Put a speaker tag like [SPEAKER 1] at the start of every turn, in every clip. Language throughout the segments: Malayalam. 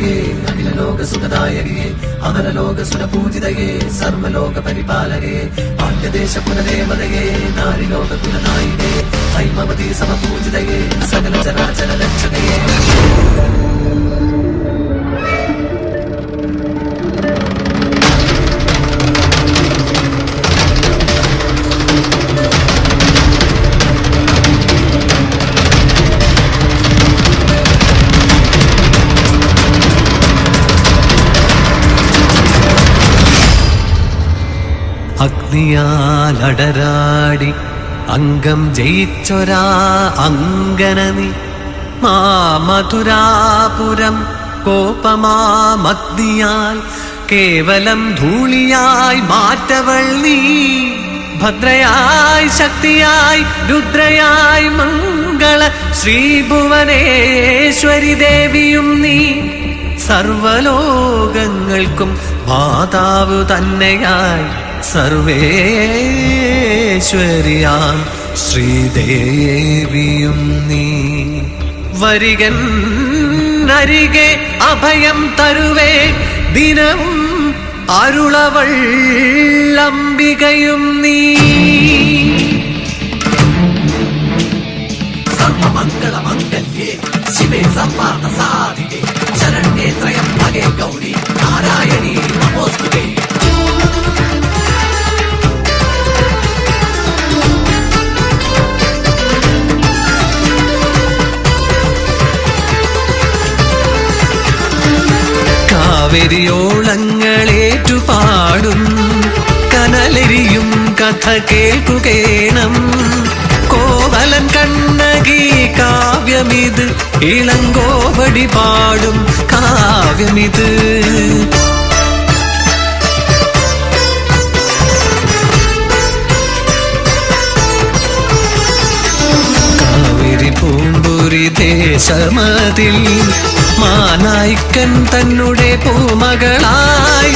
[SPEAKER 1] ദേവിയേ അഖില ലോക സുഖദായകിയേ അമരലോക സുരപൂജിതയേ സർവലോക പരിപാലകേ പാണ്ഡ്യദേശ പുനരേമതയേ നാരിലോക കുലനായികേ ഹൈമവതി സമപൂജിതയേ സകല ചരാചര രക്ഷകയേ. അഗ്നിയാലടരാടി അംഗം ജയിച്ചൊരാ അങ്കനനി മധുരാപുരം കോപമാമഗ്നിയാൽ കേവലം ധൂളിയായി മാറ്റവൾ നീ. ഭദ്രയായി ശക്തിയായി രുദ്രയായി മംഗള ശ്രീഭുവനേശ്വരി ദേവിയും നീ. സർവലോകങ്ങൾക്കും മാതാവ് തന്നെയായി സർവേശ്വരിയാം ശ്രീദേവിയും നീ. വരികൻ അരികെ അഭയം തരുവേ ദിനവും അരുളവൾ അംബികയും നീ. സർവമംഗളമംഗല്യേ ശിവേ സർവാർത്ഥ സാധികേ ശരണ്യേ ത്രയംബകേ ഗൗരി നാരായണീ നമോസ്തുതേ. കാവരിയോളങ്ങളേറ്റുപാടും കനലെരിയും കഥ കേൾക്കുകേണം. കോവലൻ കണ്ണകി കാവ്യമിത് ഇളങ്കോവടി പാടും കാവ്യമിത്. കാവിരി പൂമ്പുരി ദേശമതിൽ മാനായിക്കൻ തന്നെ പൂമകളായി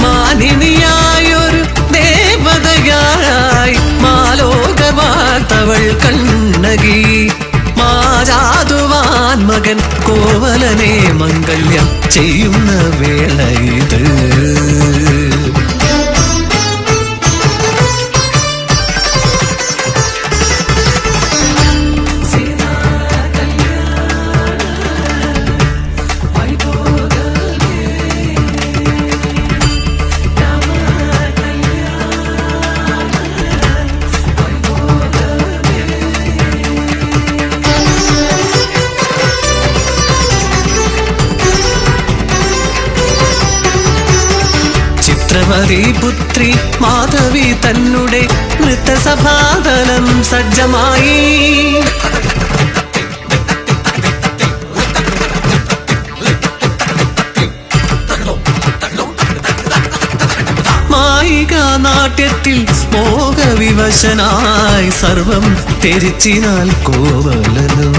[SPEAKER 1] മാനിനിയായൊരു ദേവതയായി മാലോകവാർത്തവൾ കണ്ണകി. മാജാതുവാൻ മകൻ കോവലനെ മംഗല്യം ചെയ്യുന്ന വേള ഇത്. പുത്രി മാധവി തന്നെ നൃത്തസഭാതലം സജ്ജമായി. മായിക നാട്യത്തിൽ മോഹവിവശനായി സർവം തെരിച്ചിനാൽ കോവലനും.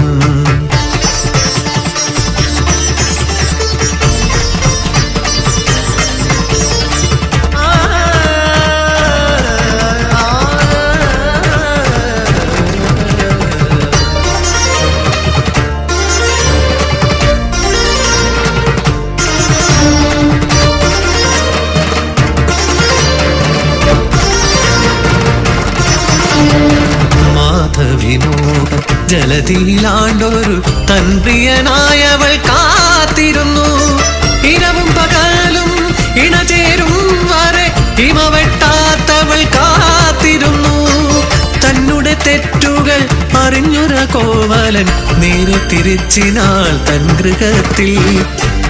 [SPEAKER 1] ജലതിയിലാണ്ടൊരു തൻ പ്രിയനായവൾ കാത്തിരുന്നു. ഇരവും പകലും ഇണചേരും വരെ ഹിമവെട്ടാത്തവൾ കാത്തിരുന്നു. തന്നെ തെറ്റുകൾ അറിഞ്ഞൊര കോവലൻ നേരെ തിരിച്ചിനാൾ തൻ ഗൃഹത്തിൽ.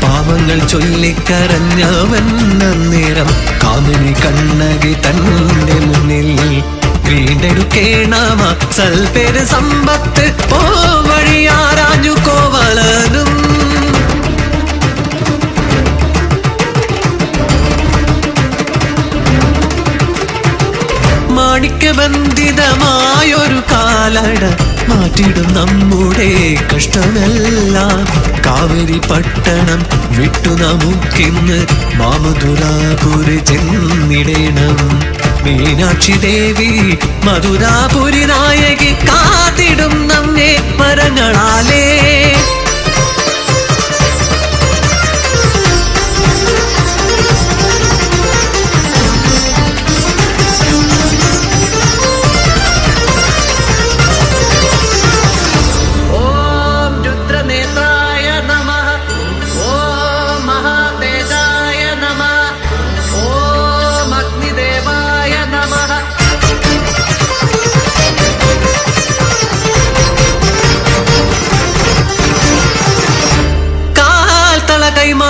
[SPEAKER 1] പാവങ്ങൾ ചൊല്ലിക്കരഞ്ഞവൻ അന്നേരം കാമിനി കണ്ണകി തന്റെ മുന്നിൽ. വീണ്ടെടുക്കേണമ സൽപേര് സമ്പത്ത് വഴിയാരാഞ്ഞു കോവലനും. മാണിക്യബന്ധിതമായൊരു കാലട മാറ്റിടും നമ്മുടെ കഷ്ടമെല്ലാം. കാവേരി പട്ടണം വിട്ടു നമുക്കിന്ന് മാമധുരാപുരി ചെന്നിടേണം. മീനാക്ഷി ദേവി മധുരാപുരി നായകി കാത്തിടും നമ്മെ മരങ്ങളാലേ.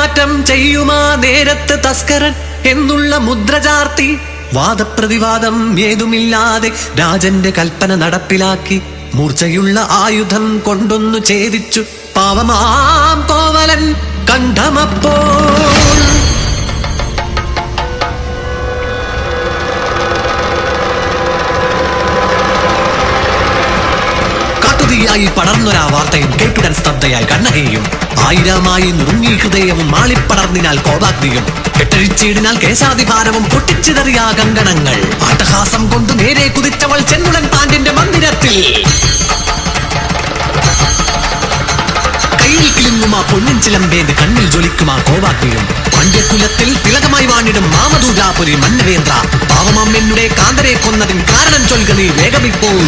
[SPEAKER 1] രൂപമാറ്റം ചെയ്യുമാ നേരത്ത് തസ്കരൻ എന്നുള്ള മുദ്ര ചാർത്തി വാദപ്രതിവാദം ഏതുമില്ലാതെ രാജന്റെ കൽപ്പന നടപ്പിലാക്കി മൂർച്ചയുള്ള ആയുധം കൊണ്ടൊന്നു ഛേദിച്ചു പാവമാം കോവലൻ കണ്ഠമപ്പോൾ. കാട്ടുതീയായി പടർന്നൊരാ വാർത്തയും കേട്ടുടൻ സ്തബ്ധയായി കണ്ണകയും ആയിരമായി നുറുങ്ങി ഹൃദയവും മാളിപ്പടർന്നിനാൽ കോപാഗ്നിയും കെട്ടഴിച്ചീടിനാൽ കേശാതിഭാരവും പൊട്ടിച്ചിതറിയാ കങ്കണങ്ങൾ ആട്ടഹാസം കൊണ്ട് നേരെ കുതിച്ചവൾ ചെന്നുടൻ പാണ്ഡ്യന്റെ മന്ദിരത്തിൽ. കയ്യിൽ കിലുങ്ങുമാ പൊന്നിൻ ചിലമ്പേന്ത് കണ്ണിൽ ജ്വലിക്കുമാ കോപാഗ്നിയും പാണ്ഡ്യകുലത്തിൽ തിലകമായി വാണിടും മാമധൂജാപുരി മന്നവേന്ദ്ര പാവമമ്മെന്നുടെ കാന്തരെ കൊന്നതിൻ കാരണം ചൊൽക നീ വേഗമിപ്പോൾ.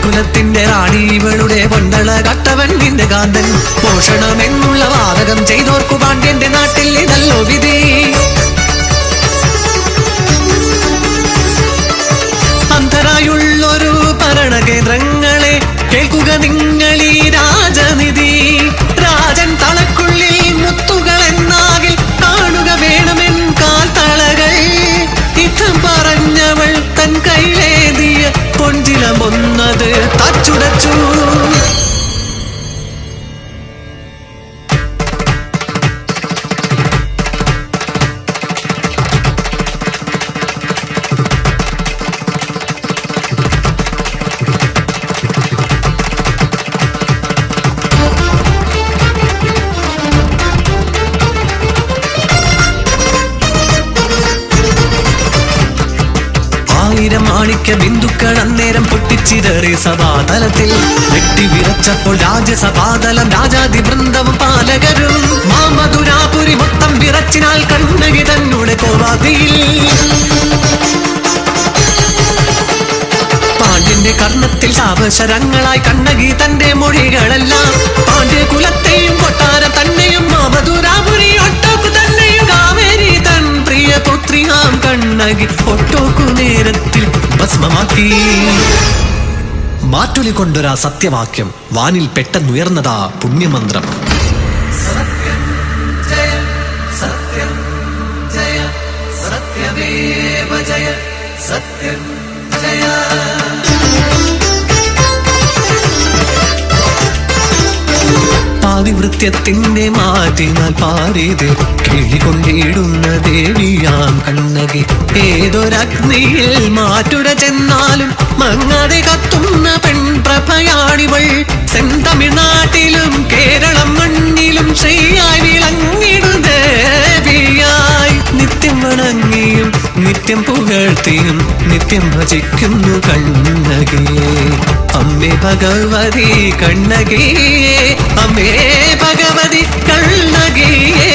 [SPEAKER 1] കുലത്തിന്റെ റാണി ഇവളുടെ പൊന്തള കട്ടവൻ നിന്റെ കാന്തൻ പോഷണമെന്നുള്ള വാദകം ചെയ്തോർക്കു പാണ്ഡ്യന്റെ നാട്ടിൽ ഇതല്ലോ വിധി. അന്ധരായുള്ളൊരു ഭരണകേന്ദ്രങ്ങളെ കേൾക്കുക നിങ്ങളീ രാജനിധി. രാജൻ തളക്കുള്ളിൽ മുത്തുകൾ എന്നാകിൽ കാണുക വേണമെൻ കാൽ തളകൾ. ഇത്തം പറഞ്ഞവൾ തൻ കൈലേതിയ പൊഞ്ചിലമൊന്നത് തച്ചുടച്ചു. മാണിക്യ ബിന്ദുക്കൾ അന്നേരം പൊട്ടിച്ചിതറി സഭാതലത്തിൽ വെട്ടിവിറച്ചപ്പോൾ രാജ്യസഭാതലം രാജാതി വൃന്ദവും പാലകരും മാമധുരാപുരി മൊത്തം വിറച്ചിനാൽ കണ്ണകി തന്നോട് കോപാഗ്നിയിൽ. പാണ്ഡ്യന്റെ കർണത്തിൽ ശാപശരങ്ങളായി കണ്ണകി തന്റെ മൊഴികളെല്ലാം പാണ്ഡ്യകുലത്തെയും കൊട്ടാരം തന്നെയും മാമധുരാപുരി ഒട്ടോക്കു തന്നെയും കാവേരി തൻ പ്രിയ പുത്രിയാം കണ്ണകി ഒട്ടോക്കു നേരത്തിൽ ഭസ്മമാക്കി. മാറ്റൊലി കൊണ്ടൊരാ സത്യവാക്യം വാനിൽ പെട്ടെന്നുയർന്നതാ പുണ്യമന്ത്രം. സത്യം ജയ സത്യം ജയ സത്യമേവ ജയ സത്യം ജയ. പാതിവൃത്യത്തിന്റെ മാറ്റിനാൽ പാരിത് കിളികൊണ്ടിടുന്ന ദേവിയാം കണ്ണകി ഏതൊരഗ്നിയിൽ മാറ്റുര ചെന്നാലും മങ്ങാതെ കത്തുന്ന പെൺപ്രഭയാണിവൾ. സെന്തമിഴ്നാട്ടിലും കേരളം മണ്ണിലും ശ്രീയായി വിളങ്ങിടും ദേവിയായി നിത്യം വണങ്ങിയും നിത്യം പുകഴ്ത്തിയും നിത്യം ഭജിക്കുന്നു കണ്ണകിയെ. അമ്മേ ഭഗവതി കണ്ണകിയെ അമ്മേ ഭഗവതി കണ്ണകിയേ.